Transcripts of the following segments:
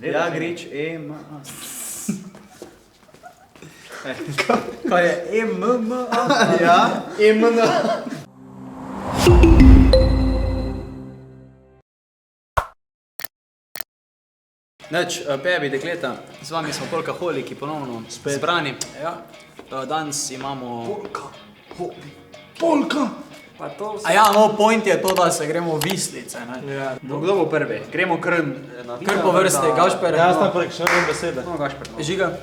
Ja, Grič, M, A. Kaj je M, M, A? Ja, M, N. Nič, Pebi, dekleta, z vami smo Polkaholiki ponovno zbrani. Ja. Danes imamo... Polka! A ja, no, point je to, da se gremo Vislice, ne? Ja. Kdo bo prvi? Gremo kar po vrsti, Gašper. Ja, tam prek še eno besede. No, Gašper. Žiga?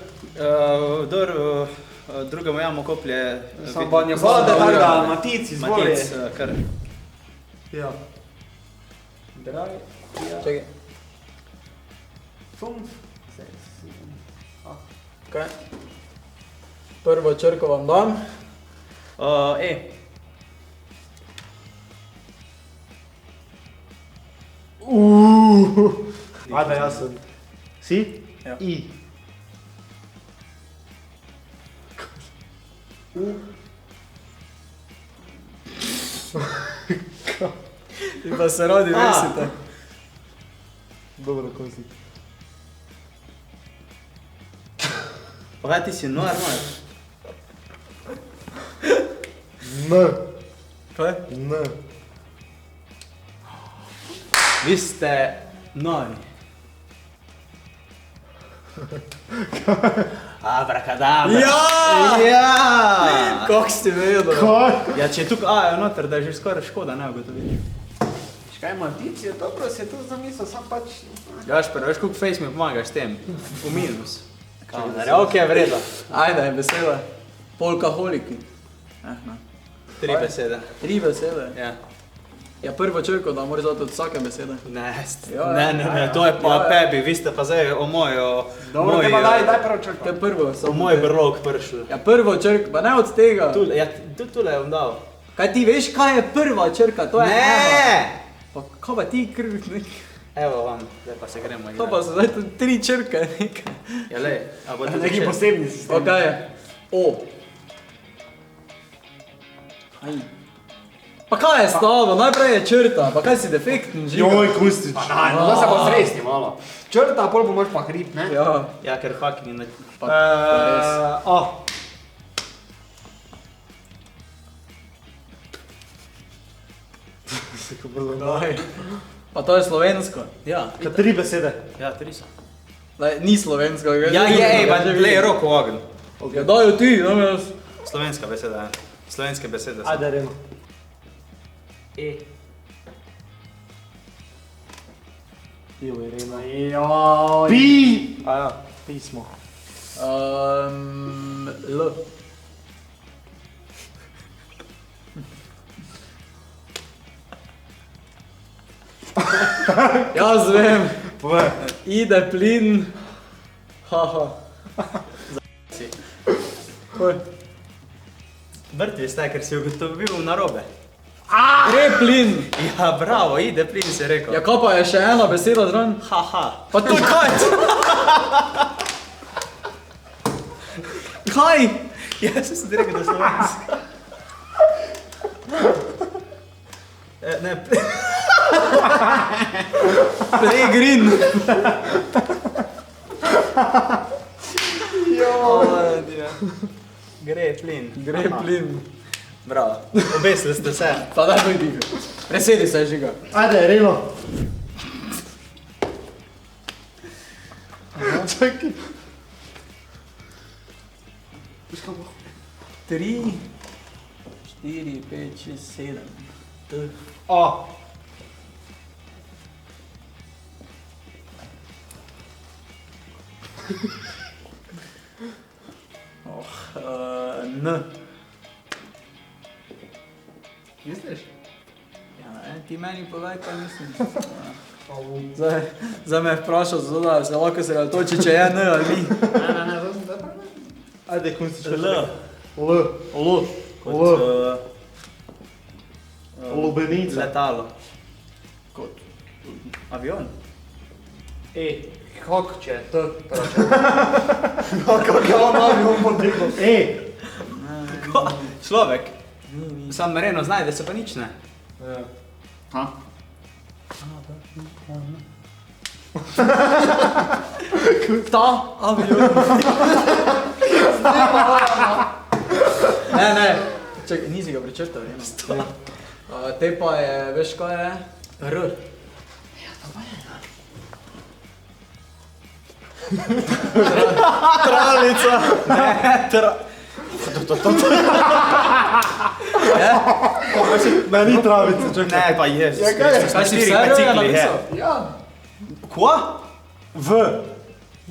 Drugemu jamo koplje... Sam pa nje vode, tako da Matic izvoli. Matic, kar... Ja. Dragi. Čekaj. Fum. Kaj? Prvo črko vam dam. E. Ajde, jaz sem. Si? Ja. I. Ti pa se rodi vesite. Dobro, ko si. Pa kaj ti si normal? N. Kaj? N. Vi ste nori. Abrakadabra. Ja! Kako si vedel? Kaj? Ja, če je tukaj A je noter, da je že skoraj škoda, ne ugotoviti. Škaj Matic je dobro, se je to zamislil, sam pač... Gašper, veš koliko face mi pomagaš s tem? V minus. Ok, vredo. Ajde, beseda. Polkaholiki. Tri besede. Tri besede? Ja. Ja, prvo črko, da moraš dati od vsake besede. Ne, to je pa Pebi, vi ste pa zdaj o mojo... Dobro, tema daj prvo črko. To je prvo. O moj brlog prišel. Ja, prvo črko, pa ne od tega. Ja, tule je vam dal. Kaj ti veš, kaj je prva črka? To je ena. Ne! Pa kaj pa ti krv nekaj? Evo vam, zdaj pa se gremo igrati. To pa so zdaj tu tri črke nekaj. Ja, lej, a bo Neki posebni sistem. Pa kaj je? O. Aj. Pa kaj je stalo? Najprej je črta, pa kaj si defektni žiga? Joj, Kustič. Pa naj, no da se pa zresni malo. Črta, pol pa moraš pa hrib, ne? Ja. Ja, ker fucking ne... A. Daj. Pa to je slovensko. Ja. Kaj tri besede? Ja, tri so. Ni slovensko. Ja, je, pa glej, roko v ogen. Ja, dajo ti, dam jaz. Slovenska beseda, slovenske besede so. Ajde, Reno. E. Joj, Reno. Joj. Pi! A ja, pismo. L. Jaz vem. Povej. Ide plin. Haha. Si. Kaj? Mrtvi ste, ker si ugotovil narobe. Gre plin. Ja, bravo, ide plin, si rekel. Ja, kaj pa je še ena beseda zraven? Haha. Pa to kaj? Kaj? Ja, sem ti rekel, da slovenski. Ne, Pregrin. Gre plin. Gre plin. Bravo, obesili ste se. Pa daj doj diga. Presedi se, Žiga. Ajde, Reno. Čakaj. 3, 4, 5, 6, 7. A. N. Misliš? Ja, ti meni povej, kaj mislim. Zdaj me vprašal zato, da se lahko se toči, če je N ali ni. Ne, Ajde, Kustič. L. L. Lubenica. Letalo. Kot. Avion. E. Kako če je T? Kako je on avion potegnil? E. Človek. Sam Reno znajde se pa nič ne. Ha? Ta avion. Ne. Čekaj, nisi ga pričrtal, eno. Te pa je, veš kaj je? R. Tralica. Ne, ni travica, čakaj. Ne, pa je. Kaj si vse napisal? Ja. Kva? V.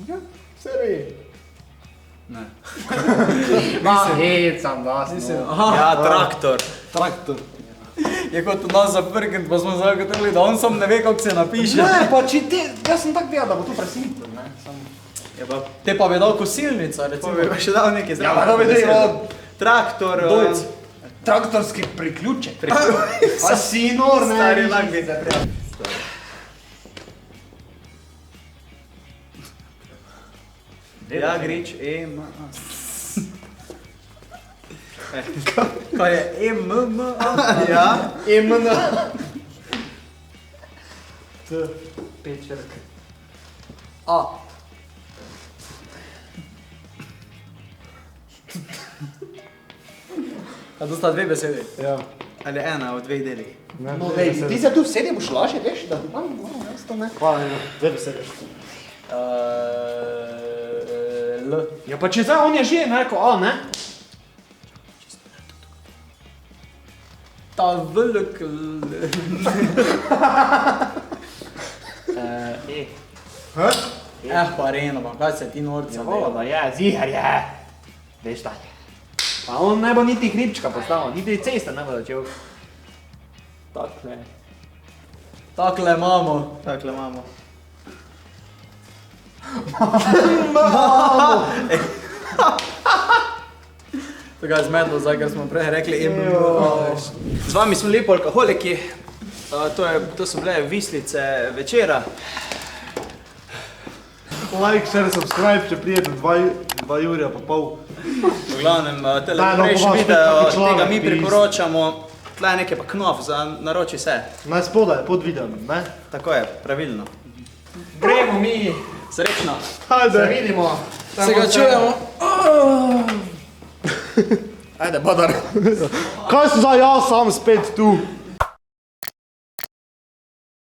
Ja, seriji. Ne. Ma, hecam vas. Ja, traktor. Traktor. Je kot nas zaprkent, pa smo zagotovili, da on sam ne ve, kako se napiše. Ne, pa če te, jaz sem tak vedel, da bo to presimpel, ne. Te pa bi dal kosilnica, recimo. Pa še dal nekaj Ja, pa da bi dal traktor. Dojc. traktorski priključek. Pa si nor, ne. Stari lagvi. Ja, grič, M, A. Kaj je M, M, A? Ja. M, N. T. Pečerk. A. A to sta dve besedi. Ja. Ali ena v dveh delih. No, dej, ti se tu vsedi boš lažje, veš, da imam jaz to ne. Pa, dve besede. L. Ja, pa če zdaj on je že rekel A, ne? Ta velik E. pa Reno, pa kaj se ti norca dela? Da je, ziher je. Veš da je. Pa on ne bo niti hribčka postavil, niti cesta ne bo začel. Takle. Takle imamo. Takle imamo. Tako je zmedlo zdaj, ker smo prej rekli M. Z vami smo lepo alkoholiki. To so bile vislice večera. Like, share, subscribe, če prijete 2 urja pa pol. V glavnem, tele Daj, no, prejšnji pomaž, video, neki človek tega mi bi priporočamo. Tle je nekaj pa knof za naroči se. Naj spodaj, pod videom, ne? Tako je, pravilno. Gremo mi. Srečno. Ajde. Se vidimo. Se ga čujemo. Ajde, badar. Kaj si zdaj jaz sam spet tu?